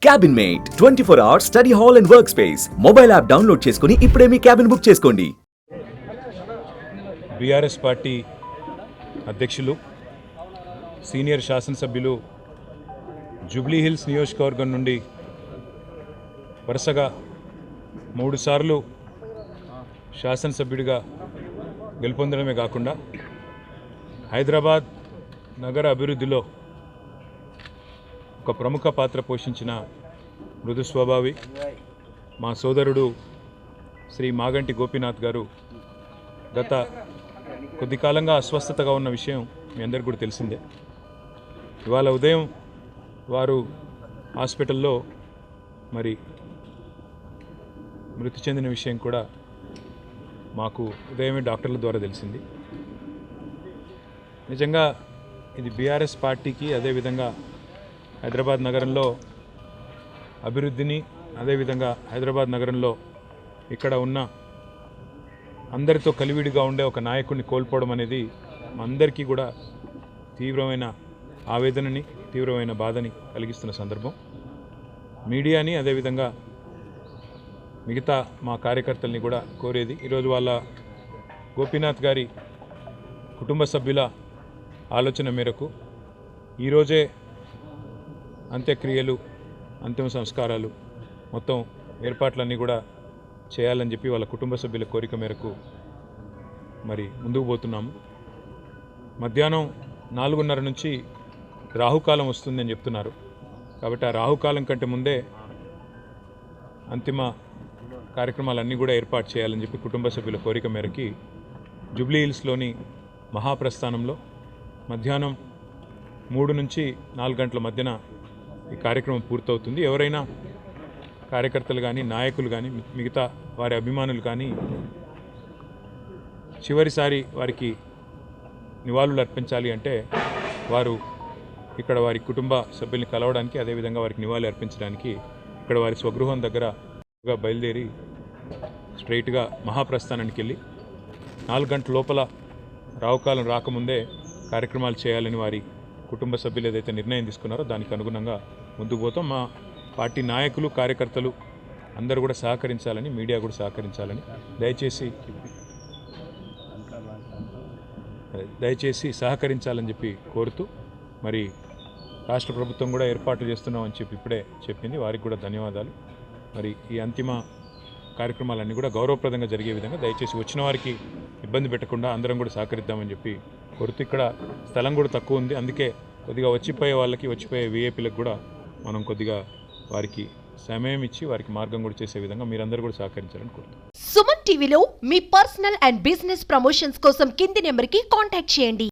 Cabin mate 24 hours study hall and work space mobile app download చేసుకుని ఇప్పుడే మీ cabin book చేసుకోండి. BRS party అధ్యక్షులు సీనియర్ శాసనసభ్యులు జూబ్లీ హిల్స్ నియోజకవర్గం నుండి వరుసగా 3 సార్లు శాసనసభ్యుడిగా గెలుపొందడమే కాకుండా హైదరాబాద్ నగర అభివృద్ధిలో ఒక ప్రముఖ పాత్ర పోషించిన మృదు స్వభావి మా సోదరుడు శ్రీ మాగంటి గోపీనాథ్ గారు గత కొద్ది కాలంగా అస్వస్థతగా ఉన్న విషయం మీ అందరికీ కూడా తెలిసిందే. ఇవాళ ఉదయం వారు హాస్పిటల్లో మరి మృతి చెందిన విషయం కూడా మాకు ఉదయమే డాక్టర్ల ద్వారా తెలిసింది. నిజంగా ఇది బీఆర్ఎస్ పార్టీకి అదేవిధంగా హైదరాబాద్ నగరంలో అభివృద్ధిని అదేవిధంగా హైదరాబాద్ నగరంలో ఇక్కడ ఉన్న అందరితో కలివిడిగా ఉండే ఒక నాయకుడిని కోల్పోవడం అనేది అందరికీ కూడా తీవ్రమైన ఆవేదనని తీవ్రమైన బాధని కలిగిస్తున్న సందర్భం. మీడియాని అదేవిధంగా మిగతా మా కార్యకర్తల్ని కూడా కోరేది ఈరోజు వాళ్ళ గోపీనాథ్ గారి కుటుంబ సభ్యుల ఆలోచన మేరకు ఈరోజే అంత్యక్రియలు అంతిమ సంస్కారాలు మొత్తం ఏర్పాట్లన్నీ కూడా చేయాలని చెప్పి వాళ్ళ కుటుంబ సభ్యుల కోరిక మేరకు మరి ముందుకు పోతున్నాము. మధ్యాహ్నం 4:30 నుంచి రాహుకాలం వస్తుందని చెప్తున్నారు. కాబట్టి ఆ రాహుకాలం కంటే ముందే అంతిమ కార్యక్రమాలన్నీ కూడా ఏర్పాటు చేయాలని చెప్పి కుటుంబ సభ్యుల కోరిక మేరకి జూబ్లీ హిల్స్లోని మహాప్రస్థానంలో మధ్యాహ్నం 3 నుంచి 4 గంటల మధ్యన ఈ కార్యక్రమం పూర్తవుతుంది. ఎవరైనా కార్యకర్తలు కానీ నాయకులు కానీ మిగతా వారి అభిమానులు కానీ చివరిసారి వారికి నివాళులు అర్పించాలి అంటే వారు ఇక్కడ వారి కుటుంబ సభ్యుల్ని కలవడానికి అదేవిధంగా వారికి నివాళులు అర్పించడానికి ఇక్కడ వారి స్వగృహం దగ్గర బయలుదేరి స్ట్రైట్గా మహాప్రస్థానానికి వెళ్ళి 4 గంటల లోపల రావుకాలం రాకముందే కార్యక్రమాలు చేయాలని వారి కుటుంబ సభ్యులు ఏదైతే నిర్ణయం తీసుకున్నారో దానికి అనుగుణంగా ముందుకు పోతాం. మా పార్టీ నాయకులు కార్యకర్తలు అందరూ కూడా సహకరించాలని మీడియా కూడా సహకరించాలని దయచేసి సహకరించాలని చెప్పి కోరుతూ మరి రాష్ట్ర ప్రభుత్వం కూడా ఏర్పాట్లు చేస్తున్నామని చెప్పి ఇప్పుడే చెప్పింది. వారికి కూడా ధన్యవాదాలు. మరి ఈ అంతిమ కార్యక్రమాలన్నీ కూడా గౌరవప్రదంగా జరిగే విధంగా దయచేసి వచ్చిన వారికి ఇబ్బంది పెట్టకుండా అందరం కూడా సహకరిద్దామని చెప్పి కోరుతూ ఇక్కడ స్థలం కూడా తక్కువ ఉంది. అందుకే కొద్దిగా వచ్చిపోయే వాళ్ళకి వచ్చిపోయే వీఐపీలకు కూడా మనం కొద్దిగా వారికి సమయం ఇచ్చి వారికి మార్గం కూడా చేసే విధంగా మీరందరూ కూడా సహకరించాలని కోరుతున్నాను. సుమన్ టీవీలో మీ పర్సనల్ అండ్ బిజినెస్ ప్రమోషన్స్ కోసం కింది నెంబర్కి కాంటాక్ట్ చేయండి.